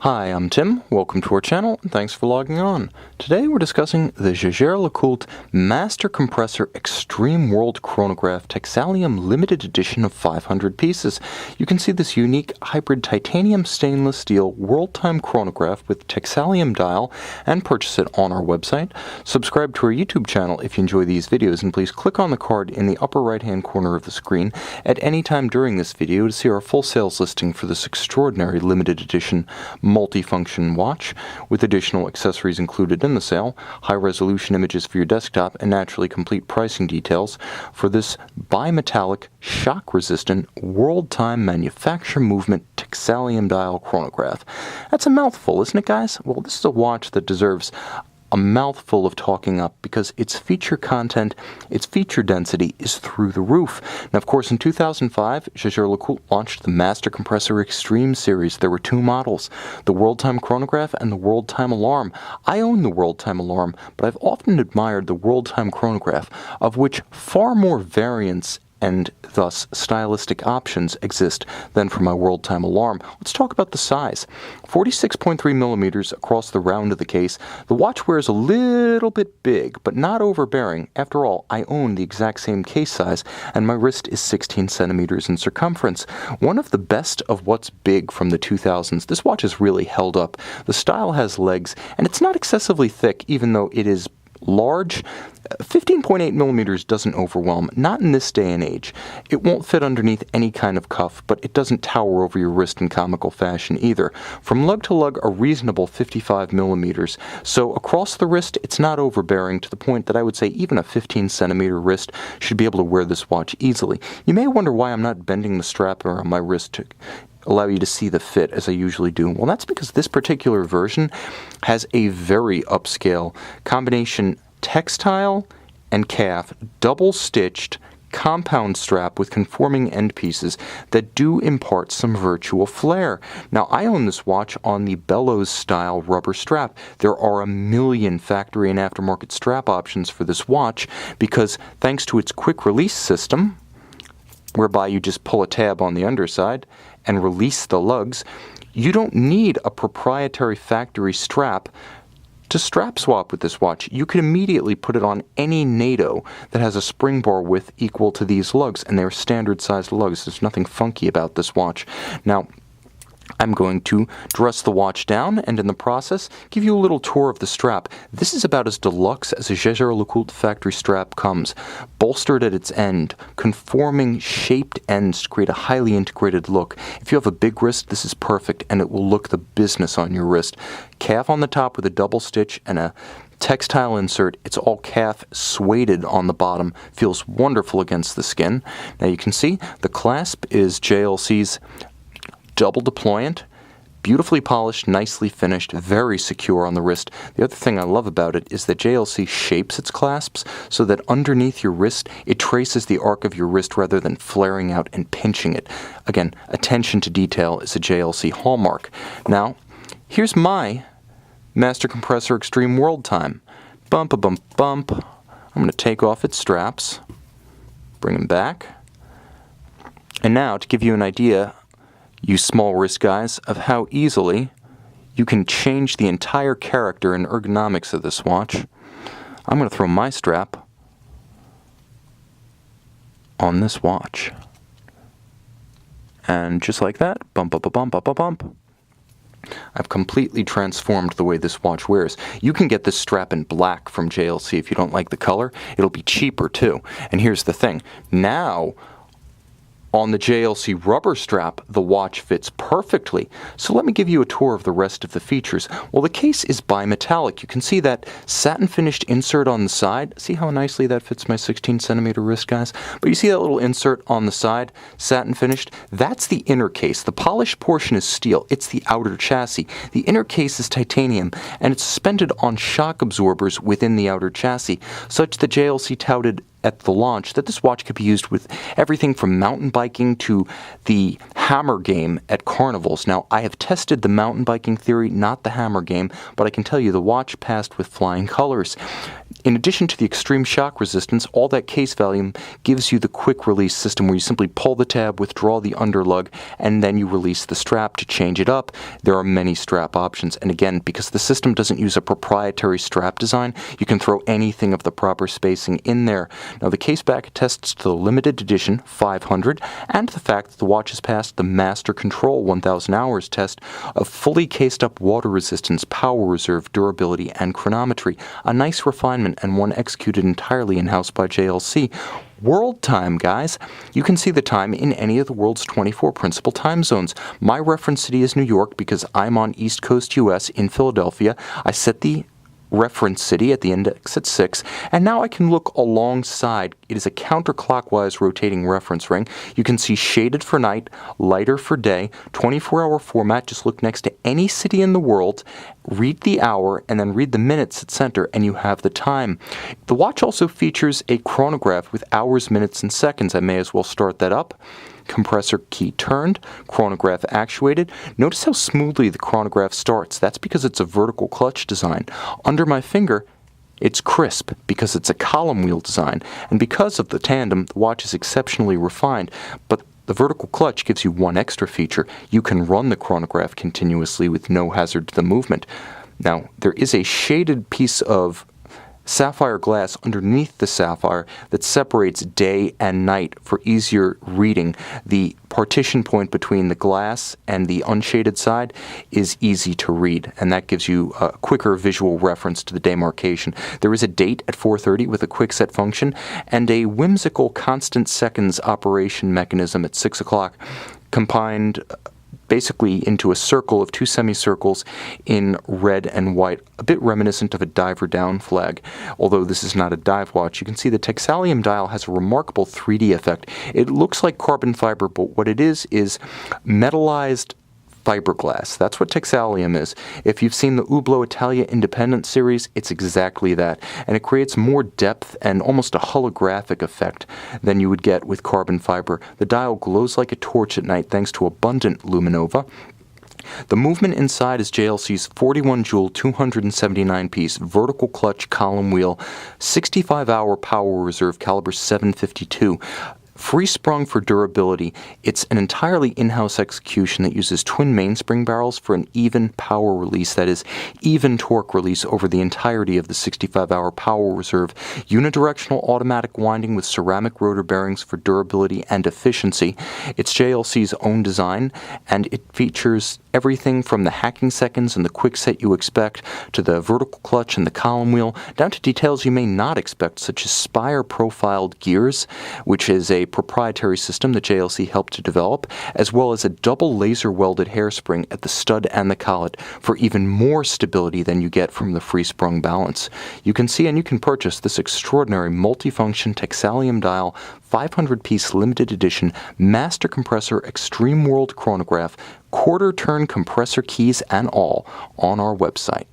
Hi, I'm Tim. Welcome to our channel, and thanks for logging on. Today we're discussing the Jaeger-LeCoultre Master Compressor Extreme World Chronograph Texalium Limited Edition of 500 pieces. You can see this unique hybrid titanium stainless steel world time chronograph with Texalium dial and purchase it on our website. Subscribe to our YouTube channel if you enjoy these videos, and please click on the card in the upper right hand corner of the screen at any time during this video to see our full sales listing for this extraordinary limited edition multifunction watch with additional accessories included in the sale, high-resolution images for your desktop, and naturally complete pricing details for this bimetallic, shock-resistant, world-time manufacture movement Texalium dial chronograph. That's a mouthful, isn't it, guys? Well, this is a watch that deserves a mouthful of talking up because its feature content, its feature density is through the roof. Now, of course, in 2005, Jaeger-LeCoultre launched the Master Compressor Extreme series. There were two models, the World Time Chronograph and the World Time Alarm. I own the World Time Alarm, but I've often admired the World Time Chronograph, of which far more variants and thus stylistic options exist than for my World Time Alarm. Let's talk about the size. 46.3 millimeters across the round of the case. The watch wears a little bit big, but not overbearing. After all, I own the exact same case size, and my wrist is 16 centimeters in circumference. One of the best of what's big from the 2000s. This watch is really held up. The style has legs, and it's not excessively thick, even though it is large. 15.8 millimeters doesn't overwhelm, not in this day and age. It won't fit underneath any kind of cuff, but it doesn't tower over your wrist in comical fashion either. From lug to lug, a reasonable 55 millimeters. So across the wrist, it's not overbearing to the point that I would say even a 15 centimeter wrist should be able to wear this watch easily. You may wonder why I'm not bending the strap around my wrist to allow you to see the fit as I usually do. Well, that's because this particular version has a very upscale combination textile and calf double-stitched compound strap with conforming end pieces that do impart some virtual flair. Now, I own this watch on the bellows style rubber strap. There are a million factory and aftermarket strap options for this watch because thanks to its quick release system, whereby you just pull a tab on the underside and release the lugs, you don't need a proprietary factory strap to strap swap with this watch. You can immediately put it on any NATO that has a spring bar width equal to these lugs, and they're standard sized lugs. There's nothing funky about this watch. Now, I'm going to dress the watch down and in the process give you a little tour of the strap. This is about as deluxe as a Jaeger-LeCoultre factory strap comes. Bolstered at its end, conforming shaped ends to create a highly integrated look. If you have a big wrist, this is perfect and it will look the business on your wrist. Calf on the top with a double stitch and a textile insert. It's all calf suede on the bottom. Feels wonderful against the skin. Now you can see the clasp is JLC's double deployant, beautifully polished, nicely finished, very secure on the wrist. The other thing I love about it is that JLC shapes its clasps so that underneath your wrist it traces the arc of your wrist rather than flaring out and pinching it. Again, attention to detail is a JLC hallmark. Now, here's my Master Compressor Extreme World Time. Bump a bump bump. I'm going to take off its straps, bring them back, and now to give you an idea, you small wrist guys, of how easily you can change the entire character and ergonomics of this watch. I'm going to throw my strap on this watch. And just like that, bump, bump, bump, bump, bump, bump. I've completely transformed the way this watch wears. You can get this strap in black from JLC if you don't like the color. It'll be cheaper too. And here's the thing. Now, on the JLC rubber strap, the watch fits perfectly. So let me give you a tour of the rest of the features. Well, the case is bimetallic. You can see that satin finished insert on the side. See how nicely that fits my 16 centimeter wrist, guys? But you see that little insert on the side, satin finished? That's the inner case. The polished portion is steel. It's the outer chassis. The inner case is titanium, and it's suspended on shock absorbers within the outer chassis, such that JLC touted at the launch that this watch could be used with everything from mountain biking to the hammer game at carnivals. Now, I have tested the mountain biking theory, not the hammer game, but I can tell you the watch passed with flying colors. In addition to the extreme shock resistance, all that case volume gives you the quick release system where you simply pull the tab, withdraw the underlug, and then you release the strap to change it up. There are many strap options, and again, because the system doesn't use a proprietary strap design, you can throw anything of the proper spacing in there. Now, the case back attests to the limited edition 500 and the fact that the watch has passed the Master Control 1000 hours test of fully cased up water resistance, power reserve, durability, and chronometry. A nice refinement and one executed entirely in-house by JLC. World time, guys. You can see the time in any of the world's 24 principal time zones. My reference city is New York because I'm on East Coast US in Philadelphia. I set the reference city at the index at 6, and now I can look alongside. It is a counterclockwise rotating reference ring. You can see shaded for night, lighter for day, 24-hour format. Just look next to any city in the world, read the hour, and then read the minutes at center, and you have the time. The watch also features a chronograph with hours, minutes, and seconds. I may as well start that up. Compressor key turned, chronograph actuated. Notice how smoothly the chronograph starts. That's because it's a vertical clutch design. Under my finger, it's crisp because it's a column wheel design. And because of the tandem, the watch is exceptionally refined. But the vertical clutch gives you one extra feature. You can run the chronograph continuously with no hazard to the movement. Now, there is a shaded piece of sapphire glass underneath the sapphire that separates day and night for easier reading. The partition point between the glass and the unshaded side is easy to read, and that gives you a quicker visual reference to the demarcation. There is a date at 4:30 with a quick set function and a whimsical constant seconds operation mechanism at 6 o'clock, combined basically into a circle of two semicircles in red and white, a bit reminiscent of a diver down flag. Although this is not a dive watch, you can see the Texalium dial has a remarkable 3D effect. It looks like carbon fiber, but what it is metallized fiberglass. That's what Texalium is. If you've seen the Hublot Italia Independent series, it's exactly that. And it creates more depth and almost a holographic effect than you would get with carbon fiber. The dial glows like a torch at night thanks to abundant luminova. The movement inside is JLC's 41-jewel 279-piece vertical clutch column wheel, 65-hour power reserve caliber 752. Free sprung for durability. It's an entirely in-house execution that uses twin mainspring barrels for an even power release, that is, even torque release over the entirety of the 65-hour power reserve. Unidirectional automatic winding with ceramic rotor bearings for durability and efficiency. It's JLC's own design, and it features everything from the hacking seconds and the quick set you expect to the vertical clutch and the column wheel, down to details you may not expect, such as spire-profiled gears, which is a proprietary system that JLC helped to develop, as well as a double laser-welded hairspring at the stud and the collet for even more stability than you get from the free-sprung balance. You can see and you can purchase this extraordinary multifunction Texalium dial 500-piece limited edition Master Compressor Extreme World Chronograph, quarter-turn compressor keys and all on our website.